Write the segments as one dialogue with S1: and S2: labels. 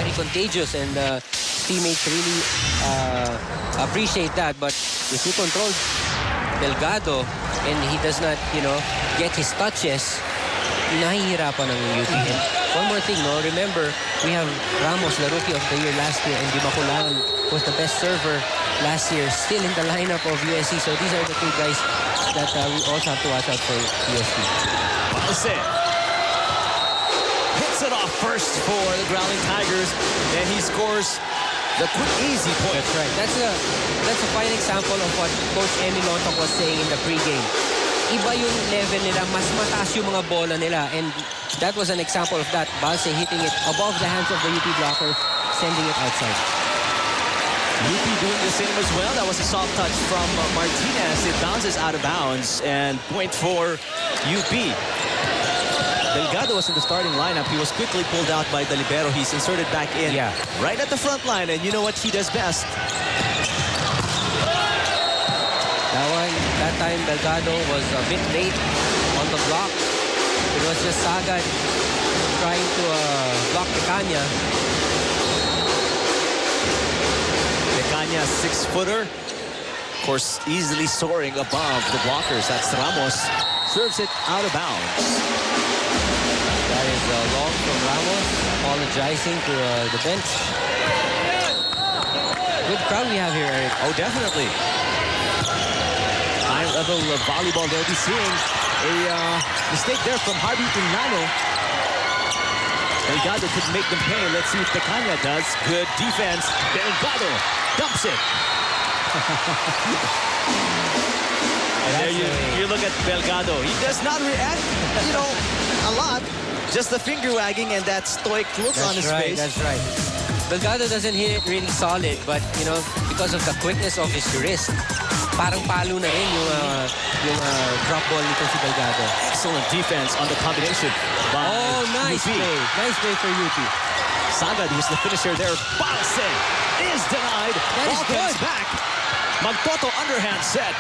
S1: very contagious, and teammates really appreciate that. But if you control Delgado and he does not, get his touches, nahihirapan ng UP. And one more thing, remember, we have Ramos, the rookie of the year last year, and Dimaculan was the best server last year, still in the lineup of UST. So these are the two guys that we also have to watch out for UST.
S2: Balse hits it off first for the Growling Tigers, and he scores the quick, easy point.
S1: That's right. That's a fine example of what Coach Emil Lontok was saying in the pregame. Iba yung level nila, mas mataas yung mga bola nila, and that was an example of that. Balse hitting it above the hands of the UP blockers, sending it outside.
S2: UP doing the same as well. That was a soft touch from Martinez. It bounces out of bounds, and point for UP. Delgado was in the starting lineup. He was quickly pulled out by the libero. He's inserted back in right at the front line, and you know what he does best.
S1: That time Delgado was a bit late on the block. It was just Sagad trying to block Pecaña.
S2: Pecaña, 6-footer. Of course, easily soaring above the blockers. That's Ramos. Serves it out of bounds.
S1: That is long from Ramos, apologizing to the bench. Good crowd we have here, Eric.
S2: Oh, definitely. High level of volleyball. They'll be seeing a mistake there from Harvey Inano. Delgado could make them pay. Let's see what Pecaña does. Good defense. Delgado dumps it. And there you look at Delgado. He does not react, a lot. Just the finger wagging and that stoic look on his face.
S1: That's right. Delgado doesn't hit it really solid, but, because of the quickness of his wrist, parang palo na rin yung drop ball nito si Delgado.
S2: Excellent defense on the combination by
S1: nice
S2: UP.
S1: play. Nice play for UP.
S2: Sagad was the finisher there. Balse is denied.
S1: That is
S2: Ball comes
S1: good.
S2: back. Magtoto underhand set.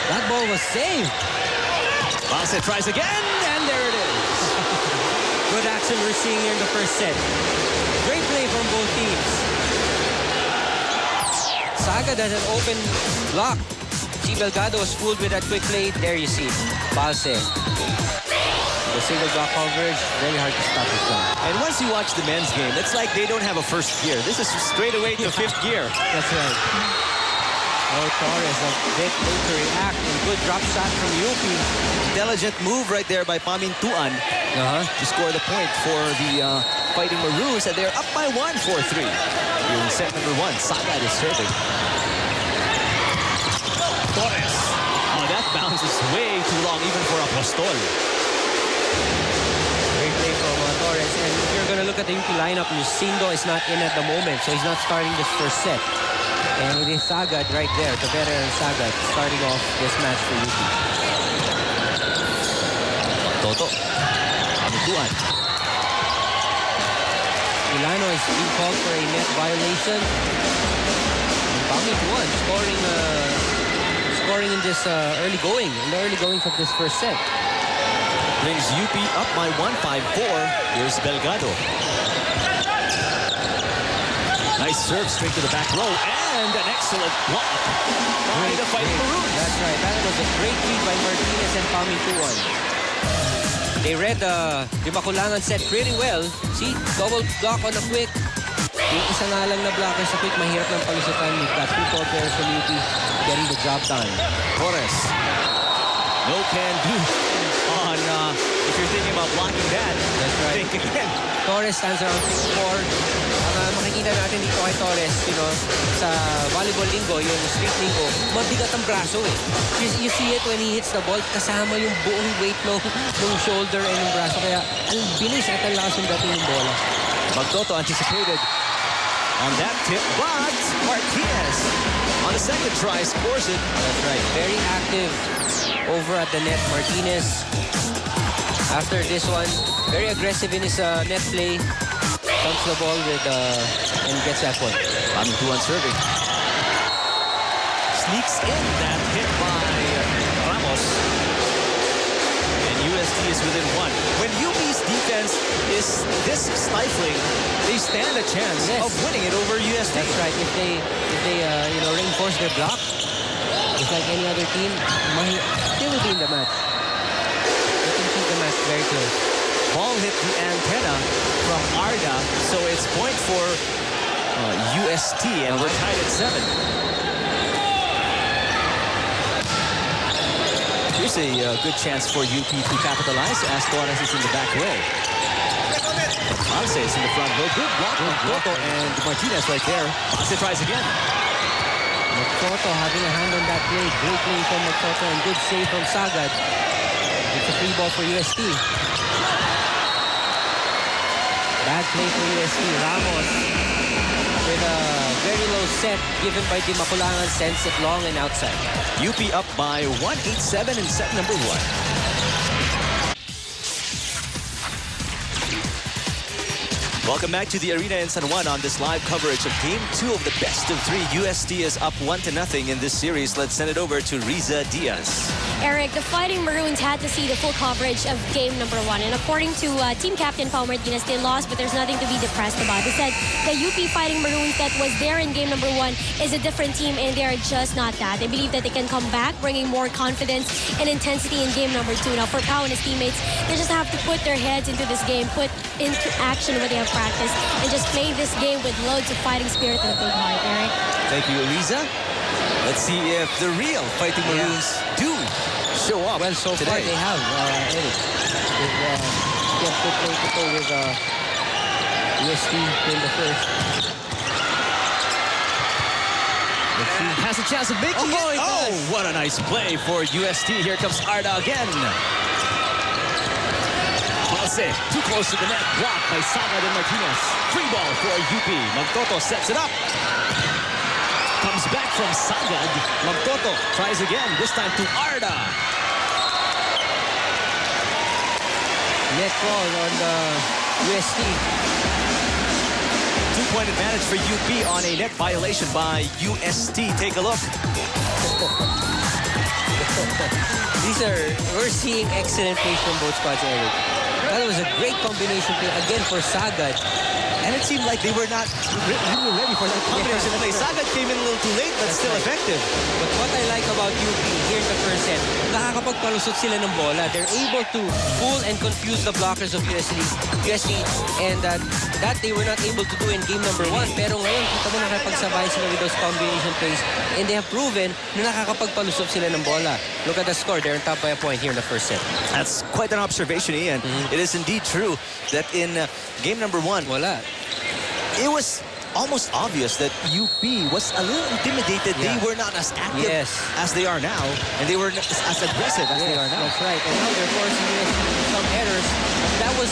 S1: That ball was saved.
S2: Balse tries again, and there it is.
S1: Good action we're seeing here in the first set. Great play from both teams. Sagad has an open block. See, Delgado was fooled with that quick play. There you see Balse. The single block coverage, very hard to stop this one.
S2: And once you watch the men's game, it's like they don't have a first gear. This is straight away to fifth gear.
S1: That's right. Torres a bit late to react, and good drop shot from UP.
S2: Intelligent move right there by Pamintuan to score the point for the Fighting Maroons, and they're up by 1, 4-3. In set number 1, Sagad is serving. Torres. Oh, that bounces way too long, even for Apostol.
S1: Great play from Torres. And if you're going to look at the UP lineup, Lucindo is not in at the moment, so he's not starting this first set. And it is Sagad right there, the veteran Sagad, starting off this match for UP.
S2: Toto. Pamintuan.
S1: Milano is being called for a net violation. Pamintuan scoring in this in the early goings of this first set.
S2: Brings UP up by 1, 5-4. Here's Delgado. Nice serve straight to the back row, and an excellent block by the Fighting Maroons.
S1: That's right. That was a great read by Martinez and Pamintuan. They read the Makulangan set pretty well. See, double block on the quick. Yung isa nga lang na blocker sa quick, mahirap ng palusutan. We've got two top players from UP getting the job done.
S2: Torres. No can do on, if you're thinking about blocking that.
S1: That's right.
S2: Think again.
S1: Torres stands around 6'4". Makikita natin dito kay Torres, sa volleyball lingo, yung street lingo, mabigat ang braso eh. You see it when he hits the ball, kasama yung buong weight ng shoulder and yung braso. Kaya ang bilis at ang lakas ng dating yung bola.
S2: Magtoto anticipated on that tip, but Martinez on the second try scores it.
S1: That's right. Very active over at the net, Martinez. After this one, very aggressive in his net play. Dumps the ball and gets that point.
S2: Pamintuan serving. Sneaks in that hit by Ramos. And UST is within 1. When UP's defense is this stifling, they stand a chance of winning it over UST.
S1: That's right. If they you know, reinforce their block, just like any other team, they will be in the match. They can keep the match very close.
S2: Ball hit the antenna from Arda, so it's point for UST, and we're tied at 7. Here's a good chance for UP to capitalize as Torres is in the back row. Arce is in the front row. Good block from Toto and Martinez right there. Arce tries again.
S1: Magtoto having a hand on that play. Great play from Magtoto and good save from Sagad. It's a free ball for UST. Bad play for UST. Ramos with a very low set given by Di Maculangan, sends it long and outside.
S2: UP up by 187 in set number 1. Welcome back to the arena in San Juan on this live coverage of Game 2 of the best of 3. UST is up 1-0 in this series. Let's send it over to Riza Diaz.
S3: Eric, the Fighting Maroons had to see the full coverage of game number 1. And according to team captain Pao Martinez, they lost, but there's nothing to be depressed about. They said the UP Fighting Maroons that was there in game number 1 is a different team, and they are just not that. They believe that they can come back, bringing more confidence and intensity in game number 2. Now, for Pao and his teammates, they just have to put their heads into this game, put into action what they have practice, and just play this game with loads of fighting spirit and a big heart, Eric.
S2: Thank you, Riza. Let's see if the real Fighting Maroons do show up.
S1: Well, so
S2: today.
S1: far they have, Eric. They've kept good toe-to-toe with UST in the first. Let's see.
S2: Has a chance of making it. Oh, what a nice play for UST. Here comes Arda again. Palse, too close to the net. Blocked by Sagad and Martinez. Free ball for UP. Magtoto sets it up. Comes back from Sagad. Magtoto tries again, this time to Arda.
S1: Net ball on the UST.
S2: 2-point advantage for UP on a net violation by UST. Take a look.
S1: We're seeing excellent plays from both squads, Eric. That was a great combination play again for Sagad.
S2: And it seemed like they were not really ready for that combination play. Sagad came in a little too late, but still effective.
S1: But what I like about UP here in the first set, nakakapagpalusot sila ng bola. They're able to fool and confuse the blockers of UST. And that they were not able to do in game number 1. Pero ngayon, kita mo nakapagsabay sila with those combination plays. And they have proven na nakakapagpalusot sila ng bola. Look at the score. They're on top by a point here in the first set.
S2: That's quite an observation, Ian. It is indeed true that in game number 1,
S1: Wala.
S2: it was almost obvious that UP was a little intimidated.
S1: Yeah.
S2: They were not as active as they are now, and they were as aggressive as they are now.
S1: That's right. And now they're forcing UST some errors. That was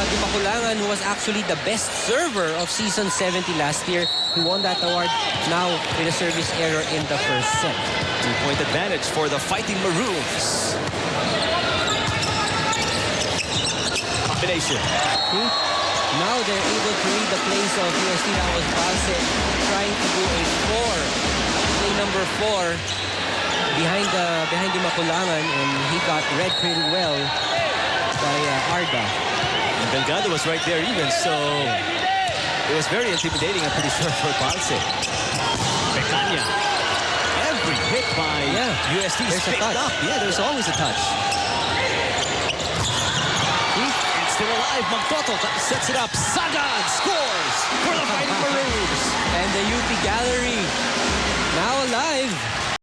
S1: Di Maculangan, who was actually the best server of season 70 last year. He won that award now with a service error in the first set.
S2: 2-point advantage for the Fighting Maroons. Combination.
S1: See? Now they're able to read the plays of UST. That was Balse trying to do a 4. Play number 4 behind Di Maculangan, and he got read pretty well by Arda.
S2: And Delgado was right there even, so it was very intimidating, I'm pretty sure, for Balse. Pecania. Every hit by UST is picked up. Yeah, there's always a touch. Still alive, Magtoto sets it up. Sagad scores for the Fighting Maroons.
S1: And the UP gallery